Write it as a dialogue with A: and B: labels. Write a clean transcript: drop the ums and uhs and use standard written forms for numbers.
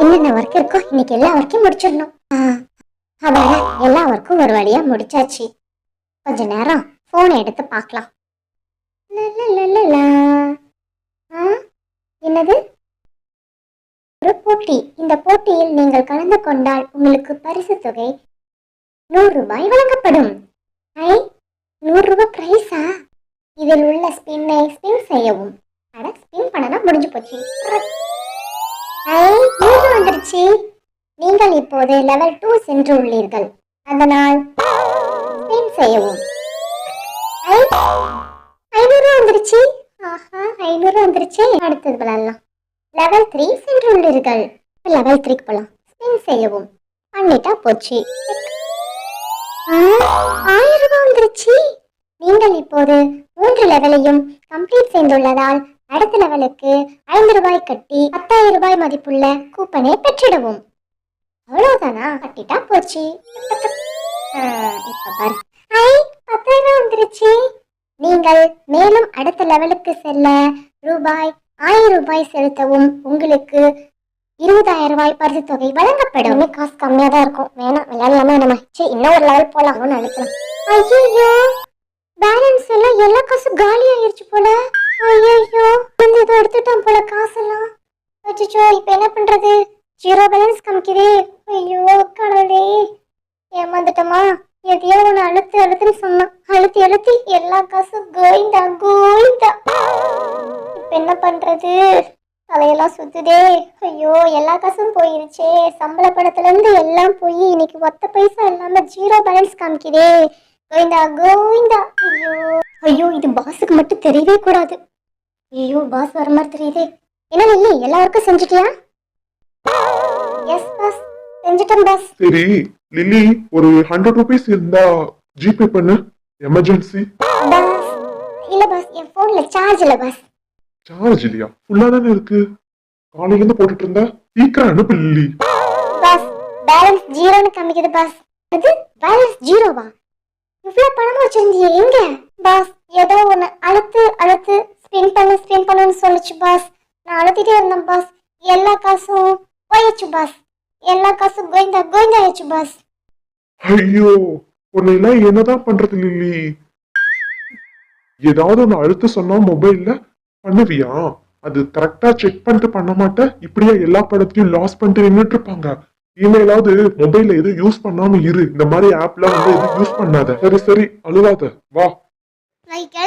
A: என்னென்ன ஒர்க் இருக்கோ இன்னைக்கு எல்லா ஒர்க்கையும் முடிச்சிடணும். அதான் எல்லா ஒர்க்கும் ஒரு வழியா முடிச்சாச்சு. கொஞ்ச நேரம் போன் எடுத்து பார்க்கலாம். என்னது? ஒரு போட்டி. இந்த போட்டியில் நீங்கள் கலந்து கொண்டால் உங்களுக்கு பரிசு தொகை 100 ரூபாய் வழங்கப்படும். 100 ரூபாய் பிரைஸா? இதில் உள்ள ஸ்பின் செய்யவும். அட, ஸ்பின் பண்ணனா முடிஞ்சு போச்சு. வந்துருச்சு. நீங்கள் இப்போது லெவல் 2 சென்று உள்ளீர்கள். அதனால் ஸ்பின் செய்யவும். 500 வந்துருச்சு. ஆஹா, 500 வந்துருச்சு. அடுத்தது விளையாடலாம். லெவல் 3 சென்று உள்ளீர்கள். லெவல் 3க்கு போலாம். ஸ்பின் செய்யவும். பண்ணிட்டா போச்சு. 1000 ரூபாய் வந்துருச்சு. நீங்கள் இப்போது 3 லெவலையும் கம்ப்ளீட் செய்துள்ளதால் அடுத்த லெவலுக்கு 5 ரூபாய் கட்டி 10,000 ரூபாய் மதிப்புள்ள கூப்பனை பெற்றிடவும். அவ்வளவுதானா? கட்டிட்டா போச்சு. இப்ப பாரு. 10,000 வந்துருச்சு. நீங்கள் மேலும் அடுத்த லெவலுக்கு செல்ல ரூபாய் 1000 ரூபாய் செலுத்தவும். உங்களுக்கு 20,000 ரூபாய் பரிசு தொகை வழங்கப்படும். காசு கம்மியா தான் இருக்கும். வேணாம், விளையாடலாமா நம்ம? இன்னும் ஒரு லெவல் போலாம் நினைக்கலாம். ஐயோ, பேலன்ஸ் எல்லாம் எல்லா காசும் காலி ஆயிருச்சு போல. ஐயோ, வந்து இதை எடுத்துட்டான் போல காசெல்லாம். அச்சோ, இப்ப என்ன பண்றது? 0 பேலன்ஸ் காமிக்குதே. ஐயோ கடவுளே, ஏமாந்துட்டோமா? எதையோ ஒன்று அழுத்துன்னு சொன்னான். அழுத்தி எல்லா காசும் கோயிந்தா. இப்ப என்ன பண்றது? தலையெல்லாம் சுத்துதே. ஐயோ, எல்லா காசும் போயிருச்சே. சம்பள பணத்துல இருந்து எல்லாம் போய் இன்னைக்கு ஒத்த பைசா இல்லாம 0 பேலன்ஸ் காமிக்குதே. கோவிந்தா. ஐயோ, இது பாஸுக்கு மட்டும் தெரியவே கூடாது. ஐயோ, பாஸ் வர மாதிரி தெரியுது. என்ன லில்லி, எல்லாருக்கும் செஞ்சுட்டியா? எஸ் பாஸ், செஞ்சுட்டேன் பாஸ்.
B: சரி லில்லி, ஒரு 100 ரூபீஸ் இருந்தா ஜிபே பண்ணு, எமர்ஜென்சி.
A: பாஸ் இல்ல பாஸ், என் போன்ல சார்ஜ் இல்ல பாஸ்.
B: சார்ஜ் இல்லையா? ஃபுல்லா தானே இருக்கு. காலையில இருந்து போட்டுட்டு இருந்தா. சீக்கிரம் அனுப்பு லில்லி.
A: பாஸ், பேலன்ஸ் 0ன்னு காமிக்குது பாஸ். அது பேலன்ஸ் 0வா? இவ்வளவு பணம் வச்சிருந்தீங்க எங்க? பாஸ், ஏதோ ஒண்ணு அழுத்து ஸ்பின் பண்ணுன்னு சொல்லுச்சு பாஸ். நான் அழுத்திட்டே இருந்தேன் பாஸ். எல்லா காசும் போயிடுச்சு பாஸ். எல்லா காசும் கோயிந்தா ஆயிடுச்சு பாஸ்.
B: ஐயோ, உன்னை எல்லாம் என்னதான் பண்றது லில்லி? ஏதாவது ஒண்ணு அழுத்த சொன்னா மொபைல்ல பண்ணுவியா? அது கரெக்டா செக் பண்ணிட்டு பண்ண மாட்டேன். இப்படியா எல்லா படத்தையும் லாஸ் பண்ணிட்டு நின்றுட்டு இருப்பாங்க. இனிமேலாவது மொபைல்ல எதுவும் யூஸ் பண்ணாம இரு. இந்த மாதிரி ஆப்லாம் வந்து எதுவும் யூஸ் பண்ணாத. சரி அழுவாத, வா.
A: லைக்